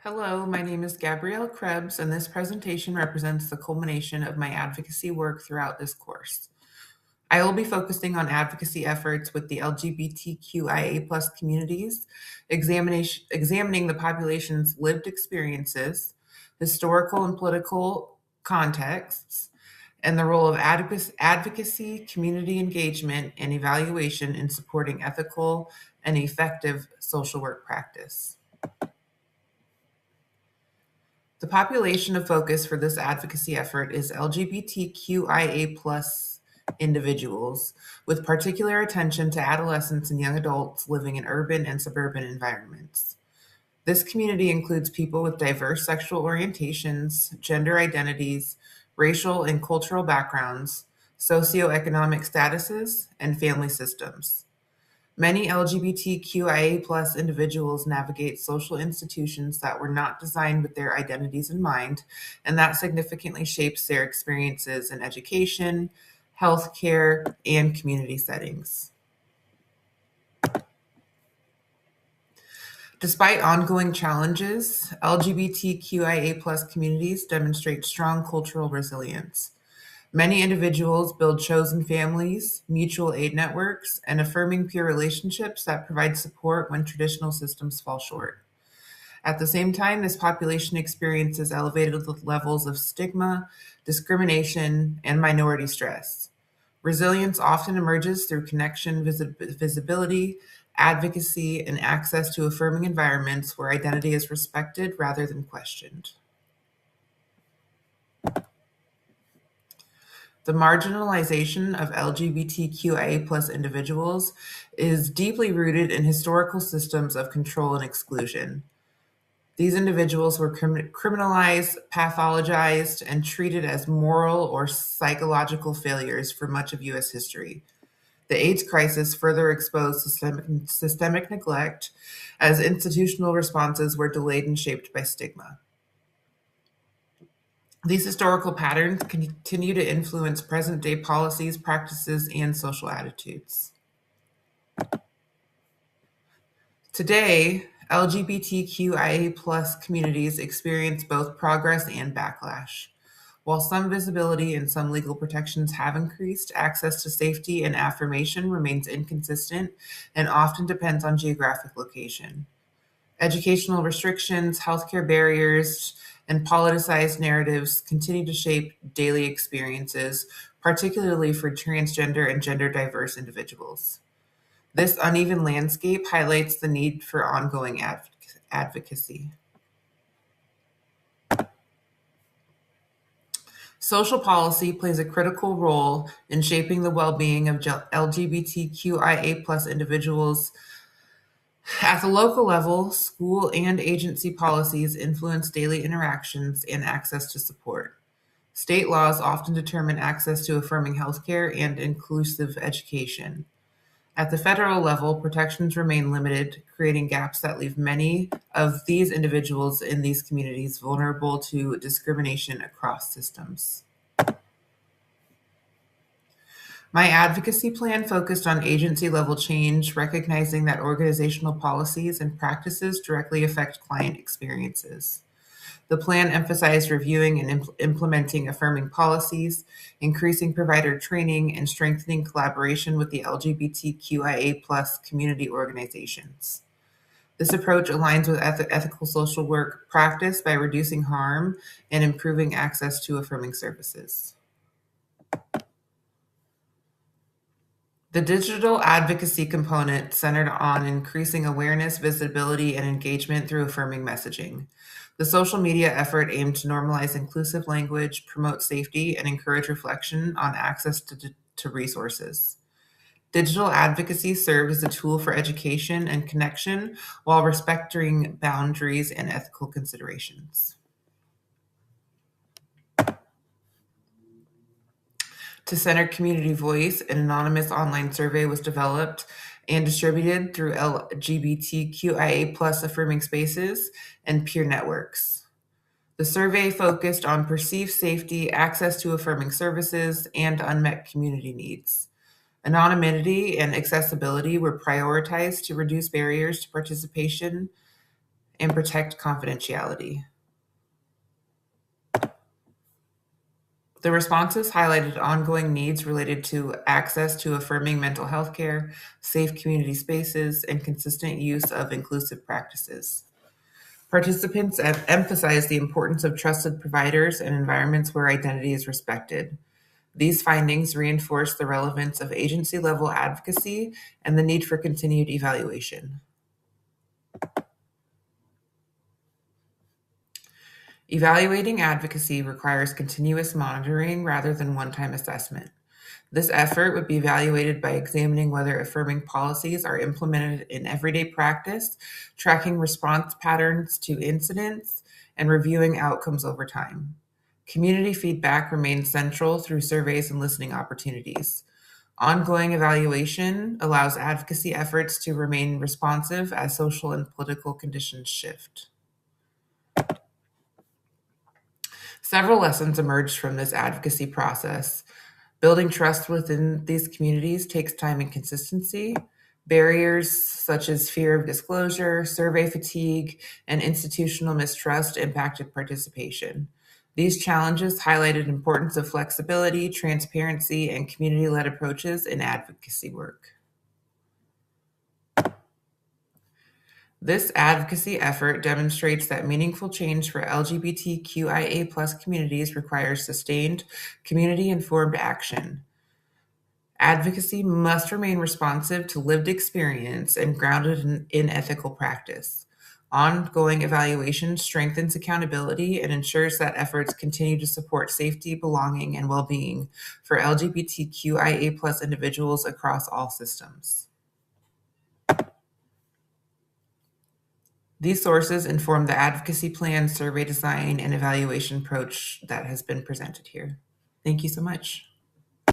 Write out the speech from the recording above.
Hello, my name is Gabrielle Krebs, and this presentation represents the culmination of my advocacy work throughout this course. I will be focusing on advocacy efforts with the LGBTQIA+ communities, examining the population's lived experiences, historical and political contexts, and the role of advocacy, community engagement, and evaluation in supporting ethical and effective social work practice. The population of focus for this advocacy effort is LGBTQIA+ individuals, with particular attention to adolescents and young adults living in urban and suburban environments. This community includes people with diverse sexual orientations, gender identities, racial and cultural backgrounds, socioeconomic statuses, and family systems. Many LGBTQIA+ individuals navigate social institutions that were not designed with their identities in mind, and that significantly shapes their experiences in education, healthcare, and community settings. Despite ongoing challenges, LGBTQIA+ communities demonstrate strong cultural resilience. Many individuals build chosen families, mutual aid networks, and affirming peer relationships that provide support when traditional systems fall short. At the same time, this population experiences elevated levels of stigma, discrimination, and minority stress. Resilience often emerges through connection, visibility, advocacy, and access to affirming environments where identity is respected rather than questioned. The marginalization of LGBTQIA+ individuals is deeply rooted in historical systems of control and exclusion. These individuals were criminalized, pathologized, and treated as moral or psychological failures for much of U.S. history. The AIDS crisis further exposed systemic neglect as institutional responses were delayed and shaped by stigma. These historical patterns continue to influence present-day policies, practices, and social attitudes. Today, LGBTQIA+ communities experience both progress and backlash. While some visibility and some legal protections have increased, access to safety and affirmation remains inconsistent and often depends on geographic location. Educational restrictions, healthcare barriers, and politicized narratives continue to shape daily experiences, particularly for transgender and gender diverse individuals. This uneven landscape highlights the need for ongoing advocacy. Social policy plays a critical role in shaping the well-being of LGBTQIA+ individuals. At the local level, school and agency policies influence daily interactions and access to support. State laws often determine access to affirming healthcare and inclusive education. At the federal level, protections remain limited, creating gaps that leave many of these individuals in these communities vulnerable to discrimination across systems. My advocacy plan focused on agency level change, recognizing that organizational policies and practices directly affect client experiences. The plan emphasized reviewing and implementing affirming policies, increasing provider training, and strengthening collaboration with the LGBTQIA+ community organizations. This approach aligns with ethical social work practice by reducing harm and improving access to affirming services. The digital advocacy component centered on increasing awareness, visibility, and engagement through affirming messaging. The social media effort aimed to normalize inclusive language, promote safety, and encourage reflection on access to resources. Digital advocacy served as a tool for education and connection while respecting boundaries and ethical considerations. To center community voice, an anonymous online survey was developed and distributed through LGBTQIA+ affirming spaces and peer networks. The survey focused on perceived safety, access to affirming services, and unmet community needs. Anonymity and accessibility were prioritized to reduce barriers to participation and protect confidentiality. The responses highlighted ongoing needs related to access to affirming mental health care, safe community spaces, and consistent use of inclusive practices. Participants have emphasized the importance of trusted providers and environments where identity is respected. These findings reinforce the relevance of agency level advocacy and the need for continued evaluation. Evaluating advocacy requires continuous monitoring rather than one time assessment. This effort would be evaluated by examining whether affirming policies are implemented in everyday practice, tracking response patterns to incidents, and reviewing outcomes over time. Community feedback remains central through surveys and listening opportunities. Ongoing evaluation allows advocacy efforts to remain responsive as social and political conditions shift. Several lessons emerged from this advocacy process. Building trust within these communities takes time and consistency. Barriers such as fear of disclosure, survey fatigue, and institutional mistrust impacted participation. These challenges highlighted importance of flexibility, transparency, and community-led approaches in advocacy work. This advocacy effort demonstrates that meaningful change for LGBTQIA+ communities requires sustained, community-informed action. Advocacy must remain responsive to lived experience and grounded in ethical practice. Ongoing evaluation strengthens accountability and ensures that efforts continue to support safety, belonging, and well-being for LGBTQIA+ individuals across all systems. These sources inform the advocacy plan, survey design, and evaluation approach that has been presented here. Thank you so much.